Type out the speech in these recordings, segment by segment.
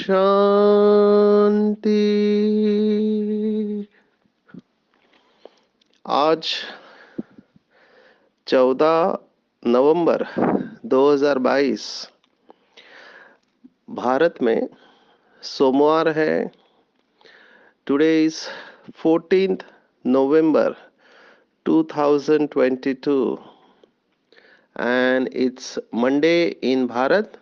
शांति। आज 14 नवंबर 2022 भारत में सोमवार है। Today is 14th November 2022 and it's Monday in Bharat.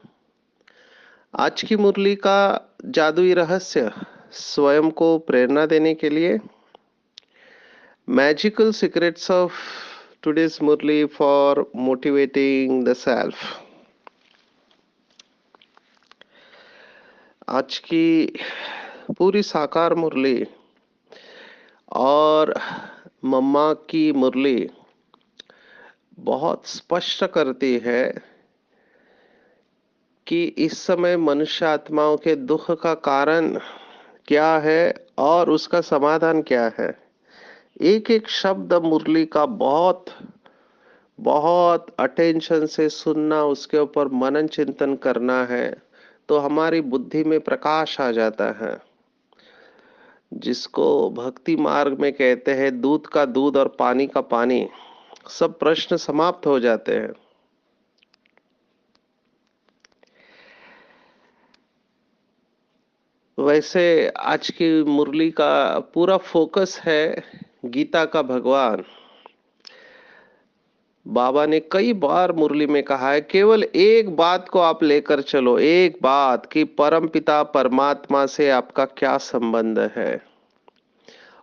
आज की मुरली का जादुई रहस्य स्वयं को प्रेरणा देने के लिए magical secrets of today's Murli for motivating the self. आज की पूरी साकार मुरली और मम्मा की मुरली बहुत स्पष्ट करती है कि इस समय मनुष्य आत्माओं के दुख का कारण क्या है और उसका समाधान क्या है। एक एक शब्द मुरली का बहुत बहुत अटेंशन से सुनना, उसके ऊपर मनन चिंतन करना है तो हमारी बुद्धि में प्रकाश आ जाता है, जिसको भक्ति मार्ग में कहते हैं दूध का दूध और पानी का पानी। सब प्रश्न समाप्त हो जाते हैं। वैसे आज की मुरली का पूरा फोकस है गीता का भगवान। बाबा ने कई बार मुरली में कहा है केवल एक बात को आप लेकर चलो, एक बात कि परमपिता परमात्मा से आपका क्या संबंध है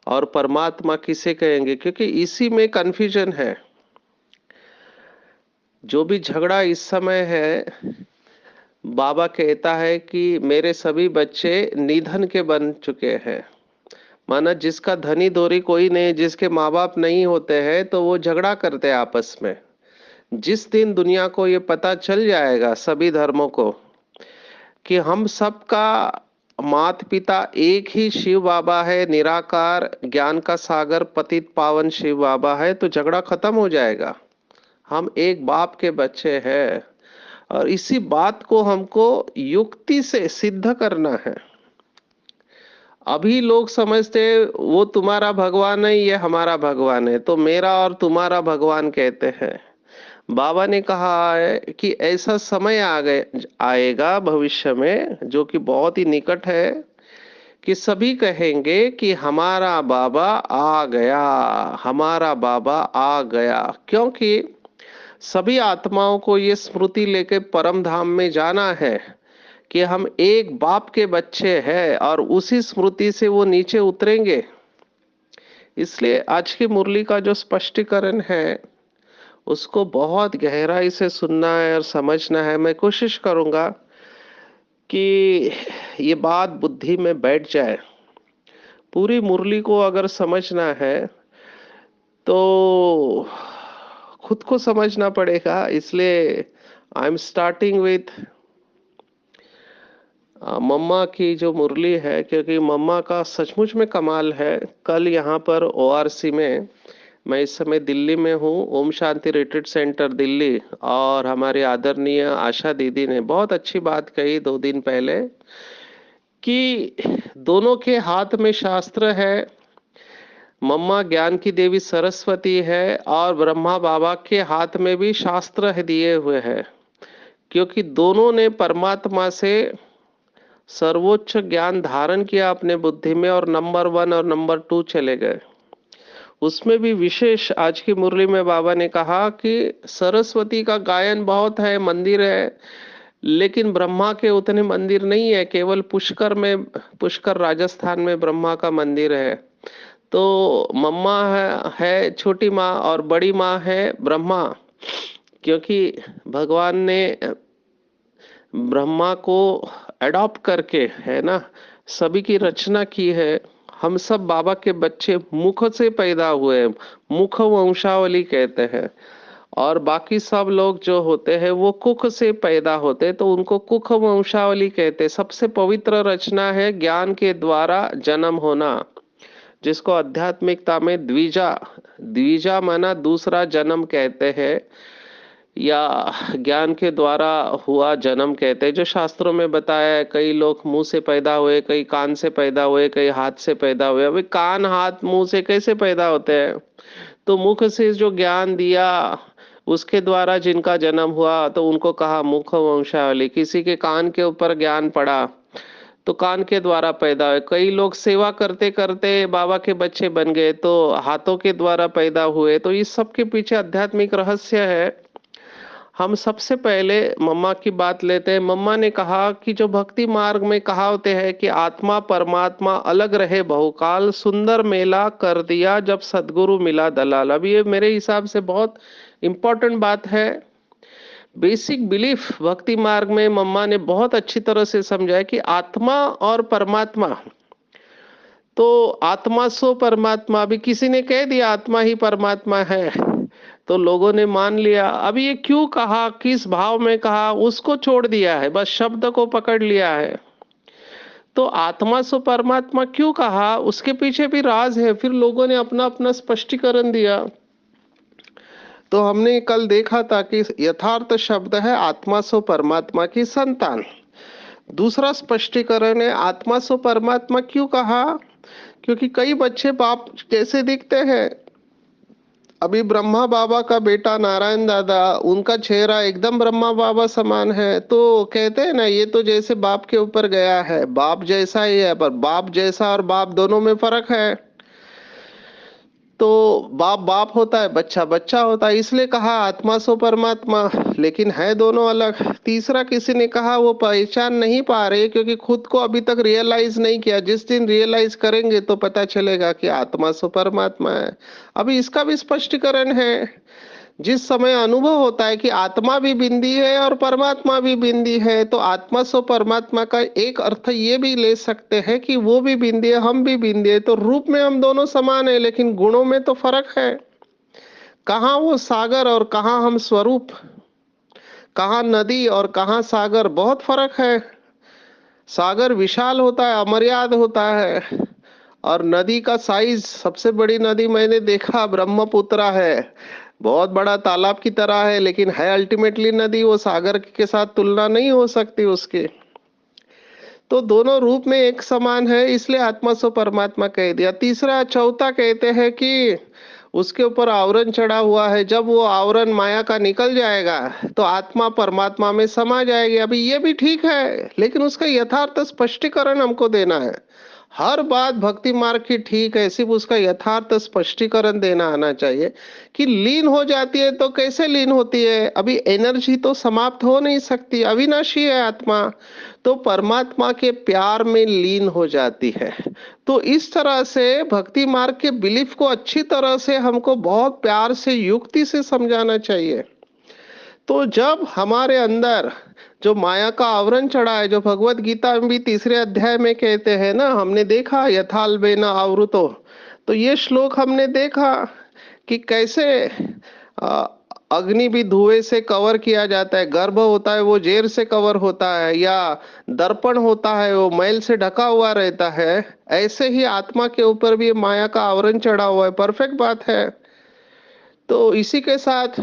और परमात्मा किसे कहेंगे, क्योंकि इसी में कन्फ्यूजन है। जो भी झगड़ा इस समय है, बाबा कहता है कि मेरे सभी बच्चे निधन के बन चुके हैं। माना जिसका धनी धोरी कोई नहीं, जिसके माँ बाप नहीं होते हैं तो वो झगड़ा करते हैं आपस में। जिस दिन दुनिया को ये पता चल जाएगा, सभी धर्मों को, कि हम सबका मात पिता एक ही शिव बाबा है, निराकार ज्ञान का सागर पतित पावन शिव बाबा है, तो झगड़ा खत्म हो जाएगा। हम एक बाप के बच्चे हैं और इसी बात को हमको युक्ति से सिद्ध करना है। अभी लोग समझते वो तुम्हारा भगवान है, ये हमारा भगवान है, तो मेरा और तुम्हारा भगवान कहते हैं। बाबा ने कहा है कि ऐसा समय आएगा भविष्य में, जो कि बहुत ही निकट है, कि सभी कहेंगे कि हमारा बाबा आ गया, हमारा बाबा आ गया। क्योंकि सभी आत्माओं को ये स्मृति लेके परम धाम में जाना है कि हम एक बाप के बच्चे हैं और उसी स्मृति से वो नीचे उतरेंगे। इसलिए आज की मुरली का जो स्पष्टीकरण है उसको बहुत गहराई से सुनना है और समझना है। मैं कोशिश करूंगा कि ये बात बुद्धि में बैठ जाए। पूरी मुरली को अगर समझना है तो खुद को समझना पड़ेगा। इसलिए आई एम स्टार्टिंग विथ मम्मा की जो मुरली है, क्योंकि मम्मा का सचमुच में कमाल है। कल यहाँ पर ओआरसी में, मैं इस समय दिल्ली में हूँ, ओम शांति रिट्रीट सेंटर दिल्ली, और हमारी आदरणीय आशा दीदी ने बहुत अच्छी बात कही 2 दिन पहले कि दोनों के हाथ में शास्त्र है। मम्मा ज्ञान की देवी सरस्वती है और ब्रह्मा बाबा के हाथ में भी शास्त्र है दिए हुए हैं, क्योंकि दोनों ने परमात्मा से सर्वोच्च ज्ञान धारण किया अपने बुद्धि में और नंबर 1 और नंबर 2 चले गए। उसमें भी विशेष आज की मुरली में बाबा ने कहा कि सरस्वती का गायन बहुत है, मंदिर है, लेकिन ब्रह्मा के उतने मंदिर नहीं है। केवल पुष्कर में, पुष्कर राजस्थान में ब्रह्मा का मंदिर है। तो मम्मा है छोटी माँ और बड़ी माँ है ब्रह्मा, क्योंकि भगवान ने ब्रह्मा को अडॉप्ट करके, है ना, सभी की रचना की है। हम सब बाबा के बच्चे मुख से पैदा हुए, मुख वंशावली कहते हैं, और बाकी सब लोग जो होते हैं वो कुख से पैदा होते, तो उनको कुख वंशावली कहते। सबसे पवित्र रचना है ज्ञान के द्वारा जन्म होना, जिसको आध्यात्मिकता में द्विजा, द्विजा माना दूसरा जन्म कहते हैं। या ज्ञान के द्वारा हुआ जन्म कहते हैं, जो शास्त्रों में बताया है। कई लोग मुंह से पैदा हुए, कई कान से पैदा हुए, कई हाथ से पैदा हुए। अभी कान, हाथ, मुंह से कैसे पैदा होते हैं? तो मुख से जो ज्ञान दिया, उसके द्वारा जिनका जन्म हुआ तो उनको कहा मुख वंशावली। किसी के कान के ऊपर ज्ञान पड़ा तो कान के द्वारा पैदा हुए। कई लोग सेवा करते करते बाबा के बच्चे बन गए तो हाथों के द्वारा पैदा हुए। तो इस सब के पीछे आध्यात्मिक रहस्य है। हम सबसे पहले मम्मा की बात लेते हैं। मम्मा ने कहा कि जो भक्ति मार्ग में कहावते हैं कि आत्मा परमात्मा अलग रहे बहुकाल, सुंदर मेला कर दिया जब सदगुरु मिला दलाल। अब ये मेरे हिसाब से बहुत इंपॉर्टेंट बात है। बेसिक बिलीफ भक्ति मार्ग में मम्मा ने बहुत अच्छी तरह से समझाया कि आत्मा और परमात्मा, तो आत्मा सो परमात्मा। अभी किसी ने कह दिया आत्मा ही परमात्मा है तो लोगों ने मान लिया। अभी ये क्यों कहा, किस भाव में कहा, उसको छोड़ दिया है, बस शब्द को पकड़ लिया है। तो आत्मा सो परमात्मा क्यों कहा, उसके पीछे भी राज है। फिर लोगों ने अपना अपना स्पष्टीकरण दिया। तो हमने कल देखा था कि यथार्थ शब्द है आत्मा सो परमात्मा की संतान। दूसरा स्पष्टीकरण है आत्मा सो परमात्मा क्यों कहा, क्योंकि कई बच्चे बाप जैसे दिखते हैं। अभी ब्रह्मा बाबा का बेटा नारायण दादा, उनका चेहरा एकदम ब्रह्मा बाबा समान है। तो कहते हैं ना, ये तो जैसे बाप के ऊपर गया है, बाप जैसा ही है, पर बाप जैसा और बाप दोनों में फर्क है। तो बाप बाप होता है, बच्चा बच्चा होता है, इसलिए कहा आत्मा सो परमात्मा, लेकिन है दोनों अलग। तीसरा किसी ने कहा वो पहचान नहीं पा रहे क्योंकि खुद को अभी तक रियलाइज नहीं किया। जिस दिन रियलाइज करेंगे तो पता चलेगा कि आत्मा सो परमात्मा है। अभी इसका भी स्पष्टीकरण है। जिस समय अनुभव होता है कि आत्मा भी बिंदी है और परमात्मा भी बिंदी है, तो आत्मा सो परमात्मा का एक अर्थ ये भी ले सकते हैं कि वो भी बिंदी है, हम भी बिंदी है। तो रूप में हम दोनों समान है लेकिन गुणों में तो फर्क है। कहाँ वो सागर और कहाँ हम स्वरूप, कहाँ नदी और कहाँ सागर, बहुत फर्क है। सागर विशाल होता है, अमर्याद होता है, और नदी का साइज, सबसे बड़ी नदी मैंने देखा ब्रह्मपुत्रा है, बहुत बड़ा तालाब की तरह है, लेकिन है अल्टीमेटली नदी। वो सागर के साथ तुलना नहीं हो सकती उसकी। तो दोनों रूप में एक समान है, इसलिए आत्मा सो परमात्मा कह दिया। तीसरा चौथा कहते हैं कि उसके ऊपर आवरण चढ़ा हुआ है, जब वो आवरण माया का निकल जाएगा तो आत्मा परमात्मा में समा जाएगी। अभी ये भी ठीक है, लेकिन उसका यथार्थ स्पष्टीकरण हमको देना है। हर बात भक्ति मार्ग की ठीक है, सिर्फ उसका यथार्थ स्पष्टीकरण देना आना चाहिए कि लीन हो जाती है तो कैसे लीन होती है। अभी एनर्जी तो समाप्त हो नहीं सकती, अविनाशी है आत्मा, तो परमात्मा के प्यार में लीन हो जाती है। तो इस तरह से भक्ति मार्ग के बिलीफ को अच्छी तरह से हमको बहुत प्यार से युक्ति से समझाना चाहिए। तो जब हमारे अंदर जो माया का आवरण चढ़ा है, जो भगवत गीता में भी तीसरे अध्याय में कहते हैं ना, हमने देखा यथाल बेना आवृतो। तो ये श्लोक हमने देखा कि कैसे अ, अग्नि भी धुएं से कवर किया जाता है, गर्भ होता है वो जेर से कवर होता है, या दर्पण होता है वो मैल से ढका हुआ रहता है। ऐसे ही आत्मा के ऊपर भी माया का आवरण चढ़ा हुआ है। परफेक्ट बात है। तो इसी के साथ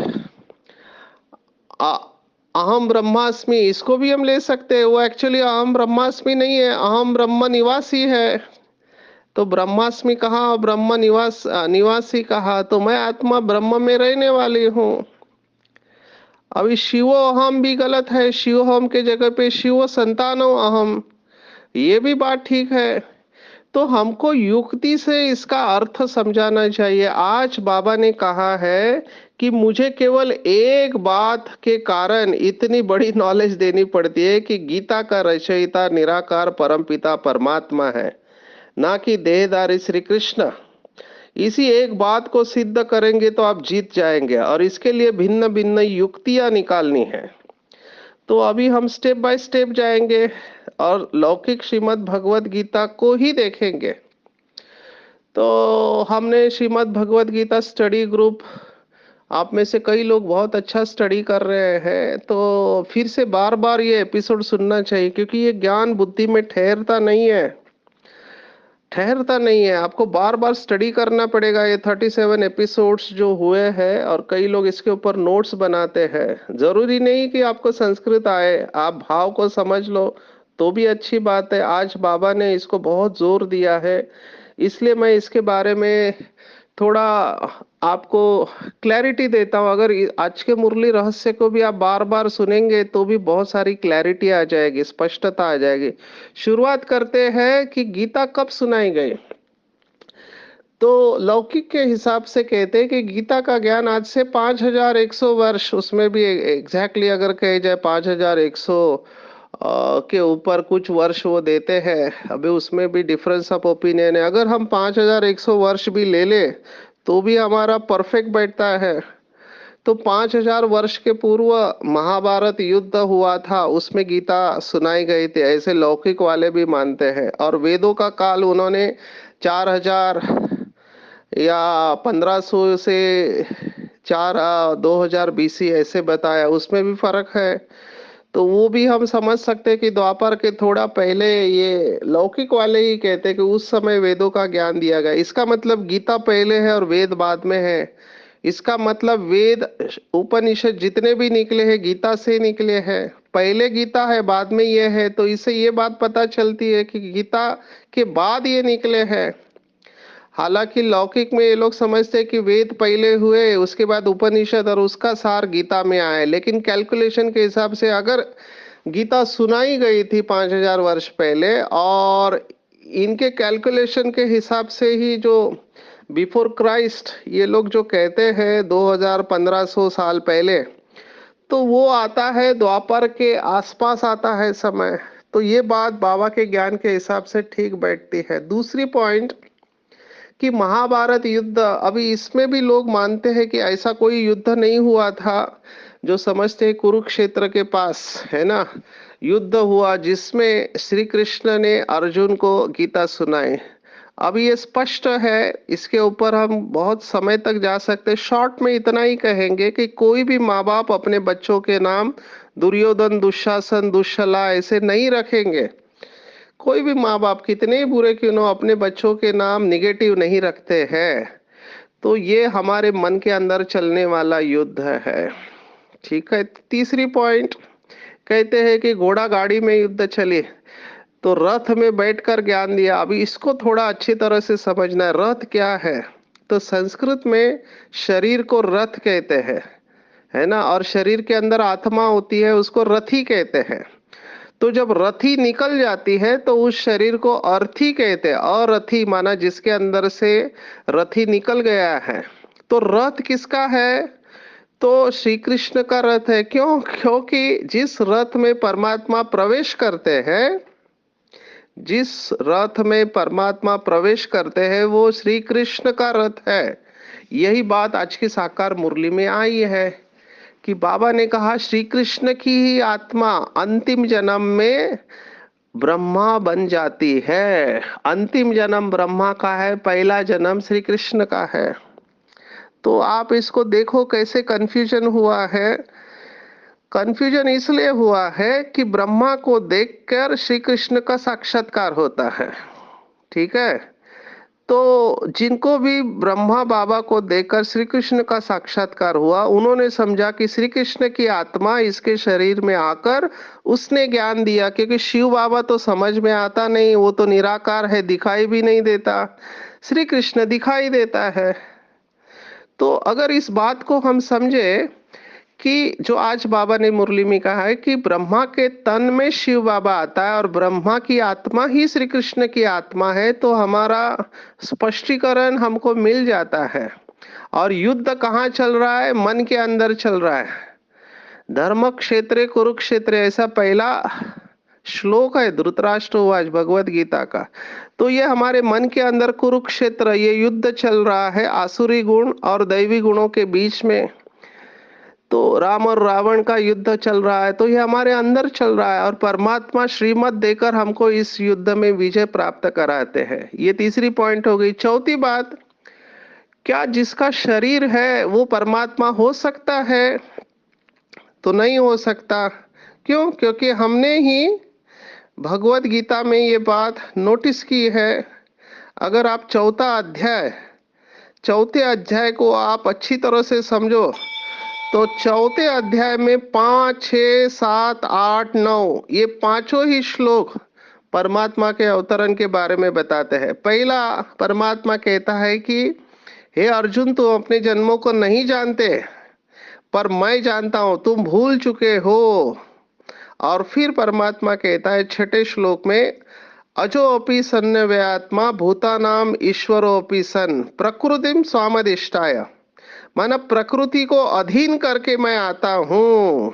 अ- अहम ब्रह्मास्मि, इसको भी हम ले सकते हैं। वो एक्चुअली अहम ब्रह्मास्मि नहीं है, अहम ब्रह्म निवासी है। तो ब्रह्मास्मि कहा और ब्रह्म निवासी कहा, तो मैं आत्मा ब्रह्म में रहने वाली हूँ। अभी शिवो अहम भी गलत है, शिव हम के जगह पे शिव संतानो अहम, ये भी बात ठीक है। तो हमको युक्ति से इसका अर्थ समझाना चाहिए। आज बाबा ने कहा है कि मुझे केवल एक बात के कारण इतनी बड़ी नॉलेज देनी पड़ती है कि गीता का रचयिता निराकार परमपिता परमात्मा है, ना कि देहधारी श्री कृष्ण। इसी एक बात को सिद्ध करेंगे तो आप जीत जाएंगे, और इसके लिए भिन्न भिन्न युक्तियां निकालनी है। तो अभी हम स्टेप बाय स्टेप जाएंगे और लौकिक श्रीमद् भगवत गीता को ही देखेंगे। तो हमने श्रीमद् भगवत गीता स्टडी ग्रुप, आप में से कई लोग बहुत अच्छा स्टडी कर रहे हैं, तो फिर से बार बार ये एपिसोड सुनना चाहिए, क्योंकि ये ज्ञान बुद्धि में ठहरता नहीं है। ठहरता नहीं है, आपको बार बार स्टडी करना पड़ेगा। ये 37 एपिसोड्स जो हुए हैं और कई लोग इसके ऊपर नोट्स बनाते हैं। जरूरी नहीं कि आपको संस्कृत आए, आप भाव को समझ लो तो भी अच्छी बात है। आज बाबा ने इसको बहुत जोर दिया है, इसलिए मैं इसके बारे में थोड़ा आपको क्लैरिटी देता हूँ। अगर आज के मुरली रहस्य को भी आप बार बार सुनेंगे तो भी बहुत सारी क्लैरिटी आ जाएगी, स्पष्टता आ जाएगी। शुरुआत करते हैं कि गीता कब सुनाई गई। तो लौकिक के हिसाब से कहते हैं कि गीता का ज्ञान आज से 5100 वर्ष, उसमें भी एग्जैक्टली अगर कहे जाए 5100 के ऊपर कुछ वर्ष वो देते हैं। अभी उसमें भी डिफरेंस ऑफ ओपिनियन है। अगर हम 5100 वर्ष भी ले ले तो भी हमारा परफेक्ट बैठता है। तो 5000 वर्ष के पूर्व महाभारत युद्ध हुआ था, उसमें गीता सुनाई गई थी, ऐसे लौकिक वाले भी मानते हैं। और वेदों का काल उन्होंने 4000 या 1500 से 2000 बीसी ऐसे बताया, उसमें भी फर्क है। तो वो भी हम समझ सकते हैं कि द्वापर के थोड़ा पहले ये लौकिक वाले ही कहते हैं कि उस समय वेदों का ज्ञान दिया गया। इसका मतलब गीता पहले है और वेद बाद में है। इसका मतलब वेद उपनिषद जितने भी निकले हैं गीता से निकले हैं। पहले गीता है बाद में ये है, तो इससे ये बात पता चलती है कि गीता के बाद ये निकले हैं। हालांकि लौकिक में ये लोग समझते हैं कि वेद पहले हुए, उसके बाद उपनिषद और उसका सार गीता में आया। लेकिन कैलकुलेशन के हिसाब से अगर गीता सुनाई गई थी 5000 वर्ष पहले, और इनके कैलकुलेशन के हिसाब से ही जो बिफोर क्राइस्ट ये लोग जो कहते हैं 2500 साल पहले, तो वो आता है द्वापर के आसपास आता है समय। तो ये बात बाबा के ज्ञान के हिसाब से ठीक बैठती है। दूसरी पॉइंट कि महाभारत युद्ध, अभी इसमें भी लोग मानते हैं कि ऐसा कोई युद्ध नहीं हुआ था। जो समझते हैं कुरुक्षेत्र के पास है ना युद्ध हुआ, जिसमें श्री कृष्ण ने अर्जुन को गीता सुनाई। अब ये स्पष्ट है, इसके ऊपर हम बहुत समय तक जा सकते हैं। शॉर्ट में इतना ही कहेंगे कि कोई भी माँ बाप अपने बच्चों के नाम दुर्योधन, दुशासन, दुश्शला ऐसे नहीं रखेंगे। कोई भी माँ बाप कितने ही बुरे क्यों ना हो, अपने बच्चों के नाम निगेटिव नहीं रखते हैं। तो ये हमारे मन के अंदर चलने वाला युद्ध है। ठीक है। तीसरी पॉइंट कहते हैं कि घोड़ा गाड़ी में युद्ध चले तो रथ में बैठकर ज्ञान दिया। अभी इसको थोड़ा अच्छी तरह से समझना है, रथ क्या है। तो संस्कृत में शरीर को रथ कहते हैं, है ना, और शरीर के अंदर आत्मा होती है, उसको रथी कहते हैं। तो जब रथी निकल जाती है तो उस शरीर को अर्थी कहते हैं। अरथी माना जिसके अंदर से रथी निकल गया है। तो रथ किसका है? तो श्री कृष्ण का रथ है। क्यों? क्योंकि जिस रथ में परमात्मा प्रवेश करते हैं, जिस रथ में परमात्मा प्रवेश करते हैं वो श्री कृष्ण का रथ है। यही बात आज की साकार मुरली में आई है कि बाबा ने कहा श्री कृष्ण की ही आत्मा अंतिम जन्म में ब्रह्मा बन जाती है। अंतिम जन्म ब्रह्मा का है, पहला जन्म श्री कृष्ण का है। तो आप इसको देखो कैसे कंफ्यूजन हुआ है। कंफ्यूजन इसलिए हुआ है कि ब्रह्मा को देखकर श्री कृष्ण का साक्षात्कार होता है। ठीक है। तो जिनको भी ब्रह्मा बाबा को देखकर श्री कृष्ण का साक्षात्कार हुआ, उन्होंने समझा कि श्री कृष्ण की आत्मा इसके शरीर में आकर उसने ज्ञान दिया। क्योंकि शिव बाबा तो समझ में आता नहीं, वो तो निराकार है, दिखाई भी नहीं देता। श्री कृष्ण दिखाई देता है। तो अगर इस बात को हम समझे कि जो आज बाबा ने मुरली में कहा है कि ब्रह्मा के तन में शिव बाबा आता है और ब्रह्मा की आत्मा ही श्री कृष्ण की आत्मा है, तो हमारा स्पष्टीकरण हमको मिल जाता है। और युद्ध कहाँ चल रहा है? मन के अंदर चल रहा है। धर्म क्षेत्रे कुरुक्षेत्र ऐसा पहला श्लोक है धृतराष्ट्रवाच भगवत गीता का। तो ये हमारे मन के अंदर कुरुक्षेत्र, ये युद्ध चल रहा है आसुरी गुण और दैवी गुणों के बीच में। तो राम और रावण का युद्ध चल रहा है, तो ये हमारे अंदर चल रहा है और परमात्मा श्रीमत देकर हमको इस युद्ध में विजय प्राप्त कराते हैं। ये तीसरी पॉइंट हो गई। चौथी बात, क्या जिसका शरीर है वो परमात्मा हो सकता है? तो नहीं हो सकता। क्यों? क्योंकि हमने ही भगवत गीता में ये बात नोटिस की है। अगर आप चौथे अध्याय को आप अच्छी तरह से समझो तो चौथे अध्याय में 5, 6, 7, 8, 9 ये पांचों ही श्लोक परमात्मा के अवतरण के बारे में बताते हैं। पहला परमात्मा कहता है कि हे अर्जुन, तुम अपने जन्मों को नहीं जानते, पर मैं जानता हूं, तुम भूल चुके हो। और फिर परमात्मा कहता है छठे श्लोक में, अजोऽपि सन्नव्यात्मा भूतानाम ईश्वरोऽपि सन प्रकृतिम स्वामदिष्टाय। माना प्रकृति को अधीन करके मैं आता हूं,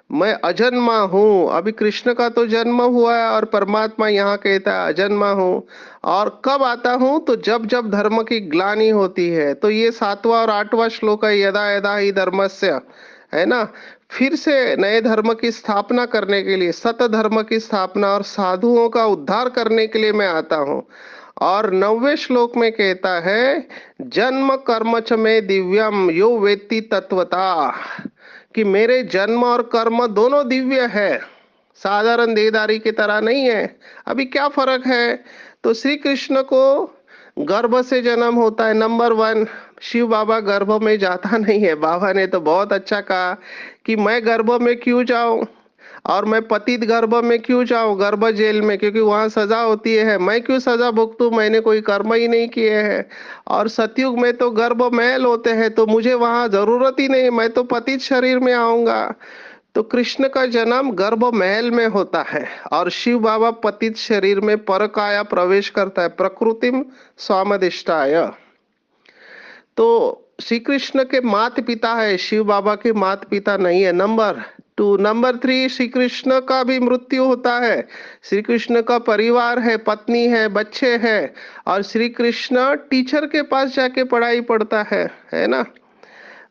मैं अजन्मा हूं। अभी कृष्ण का तो जन्म हुआ है और परमात्मा यहाँ कहता है अजन्मा हूं। और कब आता हूं? तो जब जब धर्म की ग्लानि होती है। तो ये 7वां और 8वां श्लोक है, यदा यदा ही धर्मस्य, है ना। फिर से नए धर्म की स्थापना करने के लिए, सत धर्म की स्थापना और साधुओं का उद्धार करने के लिए मैं आता हूं। और 9वें श्लोक में कहता है, जन्म कर्म च में दिव्यम यो वेत्ति तत्वता, कि मेरे जन्म और कर्म दोनों दिव्य है, साधारण देहधारी की तरह नहीं है। अभी क्या फर्क है? तो श्री कृष्ण को गर्भ से जन्म होता है, नंबर 1। शिव बाबा गर्भ में जाता नहीं है। बाबा ने तो बहुत अच्छा कहा कि मैं गर्भ में क्यों जाऊं, और मैं पतित गर्भ में क्यों जाऊं, गर्भ जेल में, क्योंकि वहां सजा होती है। मैं क्यों सजा भुगतूं, मैंने कोई कर्म ही नहीं किए हैं। और सतयुग में तो गर्भ महल होते हैं, तो मुझे वहां जरूरत ही नहीं, मैं तो पतित शरीर में आऊंगा। तो कृष्ण का जन्म गर्भ महल में होता है और शिव बाबा पतित शरीर में परकाया प्रवेश करता है, प्रकृतिम स्वामदिष्टाय। तो श्री कृष्ण के माता पिता है, शिव बाबा के माता पिता नहीं है, नंबर 2। नंबर 3, श्री कृष्ण का भी मृत्यु होता है। श्री कृष्ण का परिवार है, पत्नी है, बच्चे हैं, और श्री कृष्ण टीचर के पास जाके पढ़ाई पढ़ता है ना।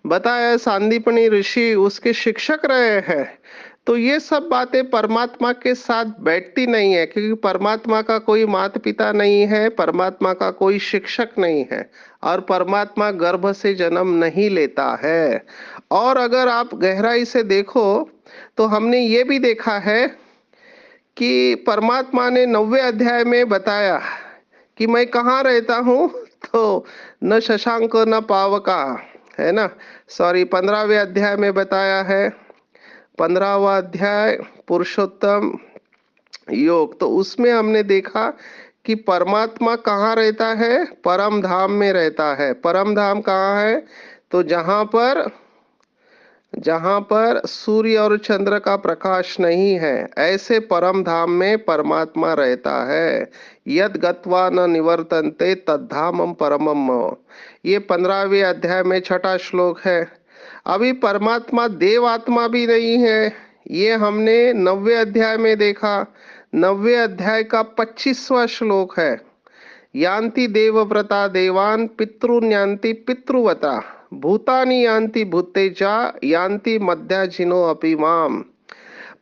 बताया सांदीपनी ऋषि उसके शिक्षक रहे हैं। तो ये सब बातें परमात्मा के साथ बैठती नहीं है, क्योंकि परमात्मा का कोई माता पिता नहीं है, परमात्मा का कोई शिक्षक नहीं है, और परमात्मा गर्भ से जन्म नहीं लेता है। और अगर आप गहराई से देखो तो हमने ये भी देखा है कि परमात्मा ने 9वें अध्याय में बताया कि मैं कहाँ रहता हूँ। तो न शशांक न पावका, है ना। सॉरी, 15वें अध्याय में बताया है, 15वां अध्याय पुरुषोत्तम योग। तो उसमें हमने देखा कि परमात्मा कहाँ रहता है, परम धाम में रहता है। परम धाम कहाँ है? तो जहां पर सूर्य और चंद्र का प्रकाश नहीं है, ऐसे परम धाम में परमात्मा रहता है। यद गत्वा न निवर्तन्ते तद्धामम परमम मम। ये 15वें अध्याय में छठा श्लोक है। अभी परमात्मा देवात्मा भी नहीं है, ये हमने 9वें अध्याय में देखा। 9वें अध्याय का 25वां श्लोक है, यान्ति देवव्रता देवान पितॄन यान्ति पितृवता भूतानि यान्ति भूतेजा यान्ति मध्याजिनो अपि माम।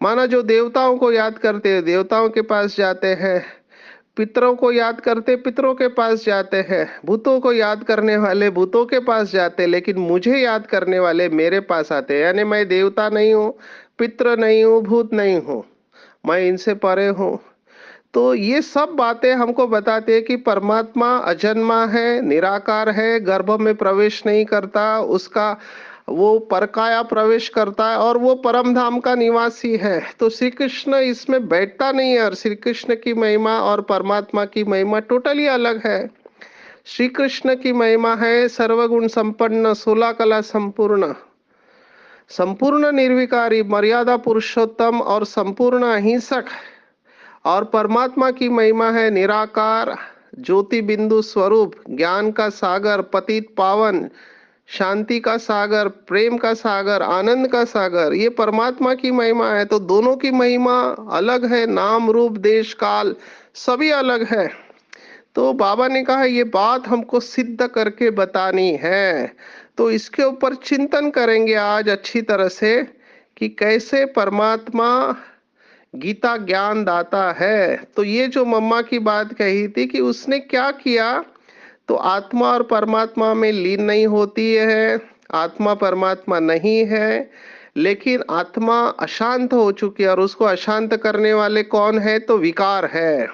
माना जो देवताओं को याद करते हैं देवताओं के पास जाते हैं, पितरों को याद करते पितरों के पास जाते हैं, भूतों को याद करने वाले भूतों के पास जाते, लेकिन मुझे याद करने वाले मेरे पास आते। यानी मैं देवता नहीं हूँ, पितर नहीं हूँ, भूत नहीं हूँ, मैं इनसे परे हूँ। तो ये सब बातें हमको बताते हैं कि परमात्मा अजन्मा है, निराकार है, गर्भ में प्रवेश नहीं करता, उसका वो परकाया प्रवेश करता है, और वो परम धाम का निवासी है। तो श्री कृष्ण इसमें बैठता नहीं है, और श्री कृष्ण की महिमा और परमात्मा की महिमा टोटली अलग है। श्री कृष्ण की महिमा है सर्वगुण संपन्न, 16 कला संपूर्ण, संपूर्ण निर्विकारी, मर्यादा पुरुषोत्तम और संपूर्ण अहिंसक। और परमात्मा की महिमा है निराकार, ज्योति बिंदु स्वरूप, ज्ञान का सागर, पतित पावन, शांति का सागर, प्रेम का सागर, आनंद का सागर। ये परमात्मा की महिमा है। तो दोनों की महिमा अलग है, नाम रूप देश काल सभी अलग है। तो बाबा ने कहा ये बात हमको सिद्ध करके बतानी है। तो इसके ऊपर चिंतन करेंगे आज अच्छी तरह से कि कैसे परमात्मा गीता ज्ञान दाता है। तो ये जो मम्मा की बात कही थी कि उसने क्या किया, तो आत्मा और परमात्मा में लीन नहीं होती है, आत्मा परमात्मा नहीं है, लेकिन आत्मा अशांत हो चुकी है, और उसको अशांत करने वाले कौन है? तो विकार है।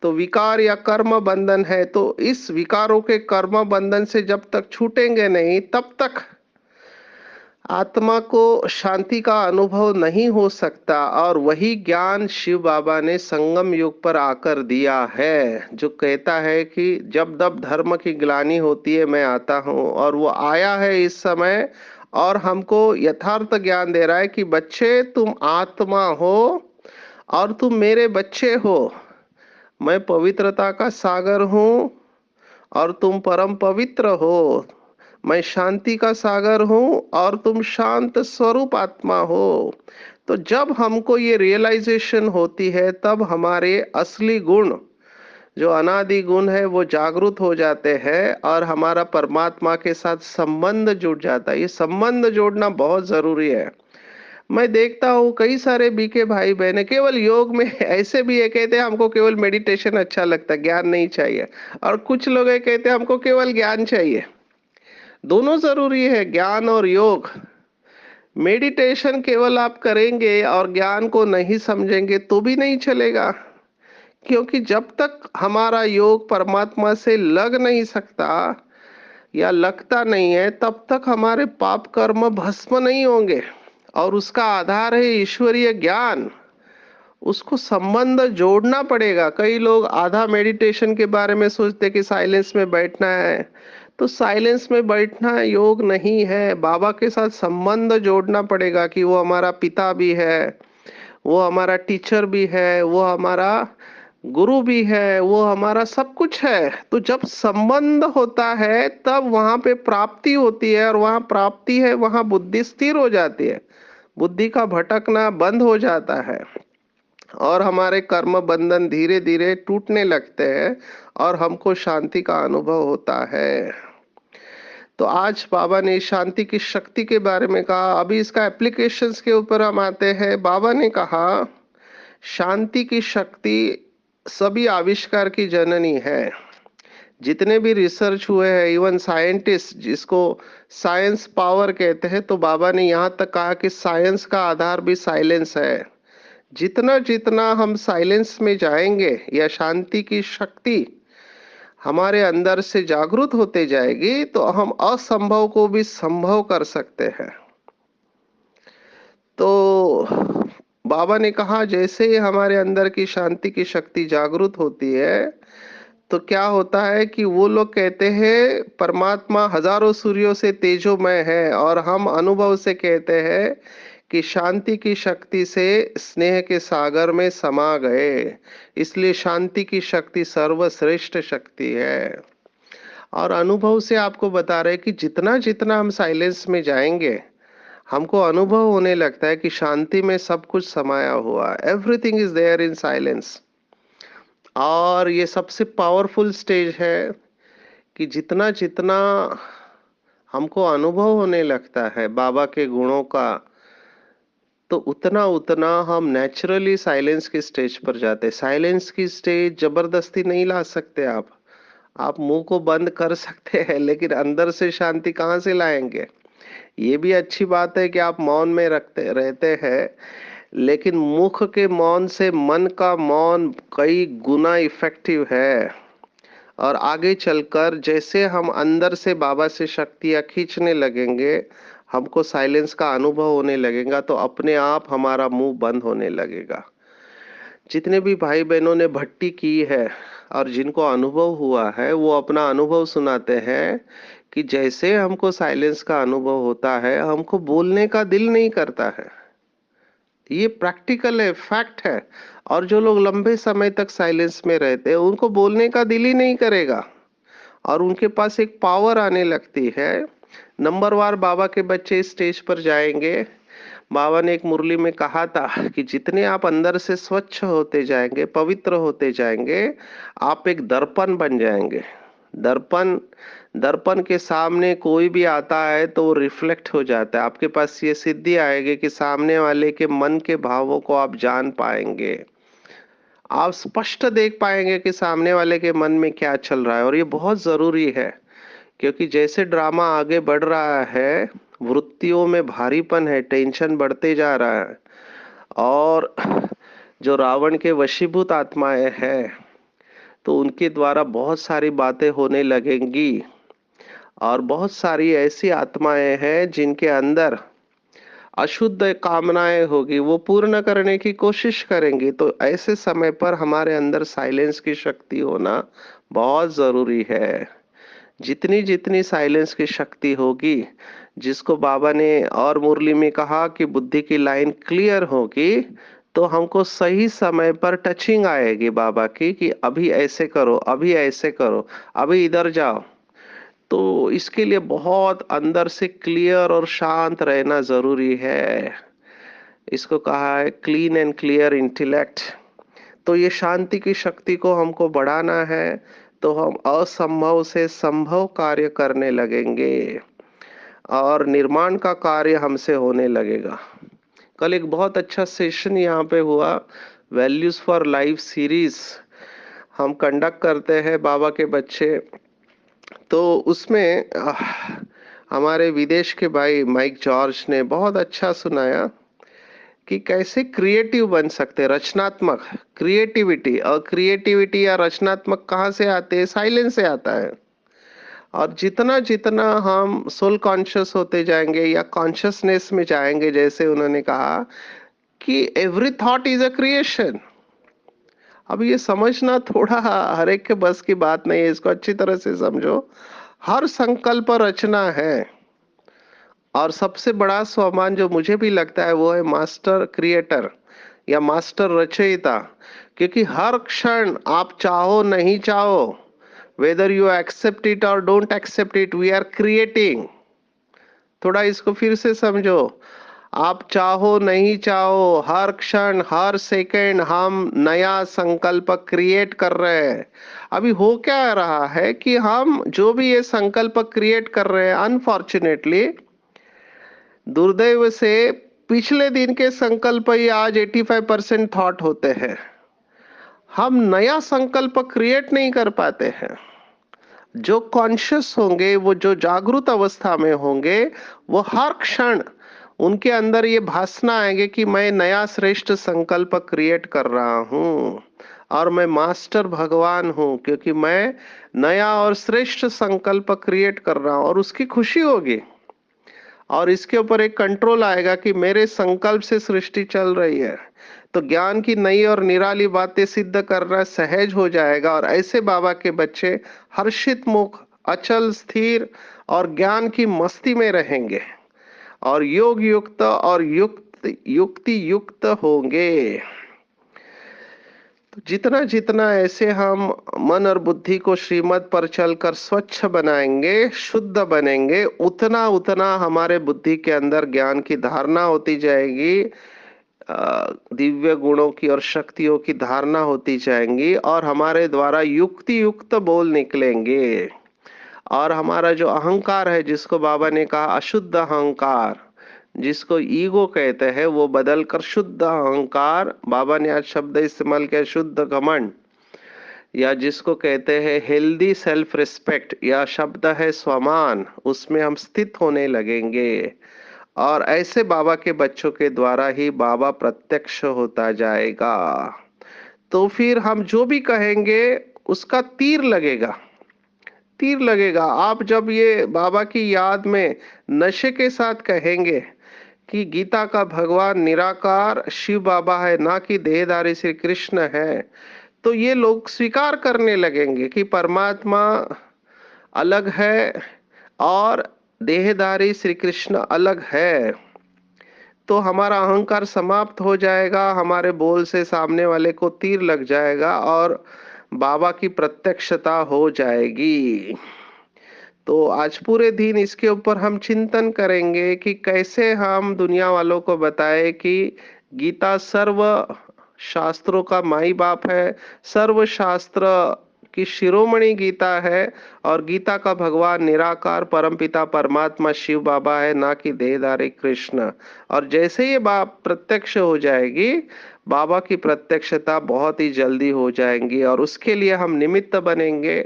तो विकार या कर्म बंधन है, तो इस विकारों के कर्म बंधन से जब तक छूटेंगे नहीं, तब तक आत्मा को शांति का अनुभव नहीं हो सकता। और वही ज्ञान शिव बाबा ने संगम युग पर आकर दिया है, जो कहता है कि जब जब धर्म की ग्लानि होती है मैं आता हूँ, और वो आया है इस समय और हमको यथार्थ ज्ञान दे रहा है कि बच्चे तुम आत्मा हो और तुम मेरे बच्चे हो। मैं पवित्रता का सागर हूँ और तुम परम पवित्र हो। मैं शांति का सागर हूं और तुम शांत स्वरूप आत्मा हो। तो जब हमको ये रियलाइजेशन होती है, तब हमारे असली गुण, जो अनादि गुण है, वो जागृत हो जाते हैं और हमारा परमात्मा के साथ संबंध जुड़ जाता है। ये संबंध जोड़ना बहुत जरूरी है। मैं देखता हूँ कई सारे बीके भाई बहने केवल योग में ऐसे भी है, कहते हैं हमको केवल मेडिटेशन अच्छा लगता है, ज्ञान नहीं चाहिए। और कुछ लोग है कहते हैं हमको केवल ज्ञान चाहिए। दोनों जरूरी है, ज्ञान और योग। मेडिटेशन केवल आप करेंगे और ज्ञान को नहीं समझेंगे तो भी नहीं चलेगा, क्योंकि जब तक हमारा योग परमात्मा से लग नहीं सकता या लगता नहीं है, तब तक हमारे पाप कर्म भस्म नहीं होंगे। और उसका आधार है ईश्वरीय ज्ञान। उसको संबंध जोड़ना पड़ेगा। कई लोग आधा मेडिटेशन के बारे में सोचते कि साइलेंस में बैठना है, तो साइलेंस में बैठना योग नहीं है। बाबा के साथ संबंध जोड़ना पड़ेगा कि वो हमारा पिता भी है, वो हमारा टीचर भी है, वो हमारा गुरु भी है, वो हमारा सब कुछ है। तो जब संबंध होता है तब वहां पे प्राप्ति होती है, और वहां प्राप्ति है वहां बुद्धि स्थिर हो जाती है, बुद्धि का भटकना बंद हो जाता है और हमारे कर्म बंधन धीरे धीरे टूटने लगते हैं और हमको शांति का अनुभव होता है। तो आज बाबा ने शांति की शक्ति के बारे में कहा। अभी इसका एप्लीकेशंस के ऊपर हम आते हैं। बाबा ने कहा शांति की शक्ति सभी आविष्कार की जननी है। जितने भी रिसर्च हुए हैं, इवन साइंटिस्ट जिसको साइंस पावर कहते हैं, तो बाबा ने यहाँ तक कहा कि साइंस का आधार भी साइलेंस है। जितना जितना हम साइलेंस में जाएंगे या शांति की शक्ति हमारे अंदर से जागृत होते जाएगी, तो हम असंभव को भी संभव कर सकते हैं। तो बाबा ने कहा जैसे ही हमारे अंदर की शांति की शक्ति जागृत होती है, तो क्या होता है कि वो लोग कहते हैं परमात्मा हजारों सूर्यों से तेजोमय है, और हम अनुभव से कहते हैं कि शांति की शक्ति से स्नेह के सागर में समा गए। इसलिए शांति की शक्ति सर्वश्रेष्ठ शक्ति है। और अनुभव से आपको बता रहे कि जितना जितना हम साइलेंस में जाएंगे, हमको अनुभव होने लगता है कि शांति में सब कुछ समाया हुआ, everything is there in silence. और ये सबसे पावरफुल स्टेज है कि जितना जितना हमको अनुभव होने लगता है बाबा के गुणों का, तो उतना उतना हम नेचुरली साइलेंस की स्टेज पर जाते हैं। साइलेंस की स्टेज जबरदस्ती नहीं ला सकते आप मुंह को बंद कर सकते हैं, लेकिन अंदर से शांति कहाँ से लाएंगे? ये भी अच्छी बात है कि आप मौन में रखते रहते हैं, लेकिन मुख के मौन से मन का मौन कई गुना इफेक्टिव है। और आगे चलकर जैसे हम अंदर से बाबा से शक्तियां खींचने लगेंगे, हमको साइलेंस का अनुभव होने लगेगा, तो अपने आप हमारा मुंह बंद होने लगेगा। जितने भी भाई बहनों ने भट्टी की है और जिनको अनुभव हुआ है, वो अपना अनुभव सुनाते हैं कि जैसे हमको साइलेंस का अनुभव होता है, हमको बोलने का दिल नहीं करता है। ये प्रैक्टिकल है, फैक्ट है। और जो लोग लंबे समय तक साइलेंस में रहते हैं, उनको बोलने का दिल ही नहीं करेगा, और उनके पास एक पावर आने लगती है। नंबरवार बाबा के बच्चे इस स्टेज पर जाएंगे। बाबा ने एक मुरली में कहा था कि जितने आप अंदर से स्वच्छ होते जाएंगे, पवित्र होते जाएंगे, आप एक दर्पण बन जाएंगे। दर्पण दर्पण के सामने कोई भी आता है तो वो रिफ्लेक्ट हो जाता है। आपके पास ये सिद्धि आएगी कि सामने वाले के मन के भावों को आप जान पाएंगे, आप स्पष्ट देख पाएंगे कि सामने वाले के मन में क्या चल रहा है। और ये बहुत जरूरी है, क्योंकि जैसे ड्रामा आगे बढ़ रहा है, वृत्तियों में भारीपन है, टेंशन बढ़ते जा रहा है, और जो रावण के वशीभूत आत्माएं हैं, तो उनके द्वारा बहुत सारी बातें होने लगेंगी और बहुत सारी ऐसी आत्माएं हैं जिनके अंदर अशुद्ध कामनाएं होगी, वो पूर्ण करने की कोशिश करेंगी। तो ऐसे समय पर हमारे अंदर साइलेंस की शक्ति होना बहुत जरूरी है। जितनी जितनी साइलेंस की शक्ति होगी, जिसको बाबा ने और मुरली में कहा कि बुद्धि की लाइन क्लियर होगी, तो हमको सही समय पर टचिंग आएगी बाबा की कि अभी ऐसे करो, अभी ऐसे करो, अभी इधर जाओ। तो इसके लिए बहुत अंदर से क्लियर और शांत रहना जरूरी है। इसको कहा है क्लीन एंड क्लियर इंटेलेक्ट। तो ये शांति की शक्ति को हमको बढ़ाना है, तो हम असंभव से संभव कार्य करने लगेंगे और निर्माण का कार्य हमसे होने लगेगा। कल एक बहुत अच्छा सेशन यहाँ पे हुआ, वैल्यूज फॉर लाइफ सीरीज हम कंडक्ट करते हैं बाबा के बच्चे। तो उसमें हमारे विदेश के भाई माइक जॉर्ज ने बहुत अच्छा सुनाया कि कैसे क्रिएटिव बन सकते हैं, रचनात्मक क्रिएटिविटी। और क्रिएटिविटी या रचनात्मक कहाँ से आते हैं? साइलेंस से आता है। और जितना जितना हम सोल कॉन्शियस होते जाएंगे या कॉन्शियसनेस में जाएंगे, जैसे उन्होंने कहा कि every thought is a creation. अब ये समझना थोड़ा हर एक के बस की बात नहीं है, इसको अच्छी तरह से समझो। हर संकल्प रचना है। और सबसे बड़ा स्वमान जो मुझे भी लगता है वो है मास्टर क्रिएटर या मास्टर रचयिता। क्योंकि हर क्षण आप चाहो नहीं चाहो, वेदर यू एक्सेप्ट इट और don't accept it, we are creating. थोड़ा इसको फिर से समझो। आप चाहो नहीं चाहो, हर क्षण हर सेकंड हम नया संकल्प क्रिएट कर रहे हैं। अभी हो क्या रहा है कि हम जो भी ये संकल्प क्रिएट कर रहे हैं, अनफॉर्चुनेटली दुर्दैव से पिछले दिन के संकल्प ही आज 85% थॉट होते हैं। हम नया संकल्प क्रिएट नहीं कर पाते हैं। जो कॉन्शियस होंगे, वो जो जागरूक अवस्था में होंगे, वो हर क्षण उनके अंदर ये भासना आएंगे कि मैं नया श्रेष्ठ संकल्प क्रिएट कर रहा हूँ और मैं मास्टर भगवान हूँ, क्योंकि मैं नया और श्रेष्ठ संकल्प क्रिएट कर रहा हूँ। और उसकी खुशी होगी और इसके ऊपर एक कंट्रोल आएगा कि मेरे संकल्प से सृष्टि चल रही है। तो ज्ञान की नई और निराली बातें सिद्ध करना सहज हो जाएगा। और ऐसे बाबा के बच्चे हर्षित मुख, अचल स्थिर और ज्ञान की मस्ती में रहेंगे और योग युक्त और युक्ति युक्त होंगे। तो जितना जितना ऐसे हम मन और बुद्धि को श्रीमत पर चलकर स्वच्छ बनाएंगे, शुद्ध बनेंगे, उतना उतना हमारे बुद्धि के अंदर ज्ञान की धारणा होती जाएगी, दिव्य गुणों की और शक्तियों की धारणा होती जाएंगी और हमारे द्वारा युक्ति युक्त बोल निकलेंगे। और हमारा जो अहंकार है, जिसको बाबा ने कहा अशुद्ध अहंकार, जिसको ईगो कहते हैं, वो बदलकर शुद्ध अहंकार, बाबा ने आज शब्द इस्तेमाल किया शुद्ध घमंड, या जिसको कहते हैं हेल्दी सेल्फ रिस्पेक्ट, या शब्द है स्वमान, उसमें हम स्थित होने लगेंगे। और ऐसे बाबा के बच्चों के द्वारा ही बाबा प्रत्यक्ष होता जाएगा। तो फिर हम जो भी कहेंगे उसका तीर लगेगा, तीर लगेगा। आप जब ये बाबा की याद में नशे के साथ कहेंगे कि गीता का भगवान निराकार शिव बाबा है, ना कि देहधारी श्री कृष्ण है, तो ये लोग स्वीकार करने लगेंगे कि परमात्मा अलग है और देहधारी श्री कृष्ण अलग है। तो हमारा अहंकार समाप्त हो जाएगा, हमारे बोल से सामने वाले को तीर लग जाएगा और बाबा की प्रत्यक्षता हो जाएगी। तो आज पूरे दिन इसके ऊपर हम चिंतन करेंगे कि कैसे हम दुनिया वालों को बताएं कि गीता सर्व शास्त्रों का माई बाप है, सर्व शास्त्र की शिरोमणि गीता है और गीता का भगवान निराकार परमपिता परमात्मा शिव बाबा है, ना कि देहधारी कृष्ण। और जैसे ये बात प्रत्यक्ष हो जाएगी, बाबा की प्रत्यक्षता बहुत ही जल्दी हो जाएंगी और उसके लिए हम निमित्त बनेंगे।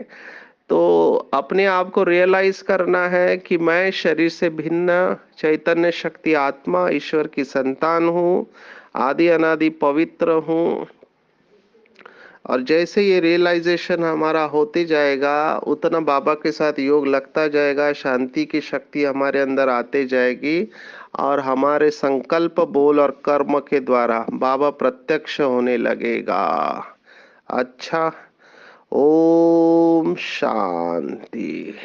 तो अपने आप को रियलाइज करना है कि मैं शरीर से भिन्न चैतन्य शक्ति आत्मा ईश्वर की संतान हूँ, आदि अनादि पवित्र हूँ और जैसे ये रियलाइजेशन हमारा होते जाएगा, उतना बाबा के साथ योग लगता जाएगा, शांति की शक्ति हमारे अंदर आते जाएगी और हमारे संकल्प, बोल और कर्म के द्वारा बाबा प्रत्यक्ष होने लगेगा। अच्छा, ओम शांति।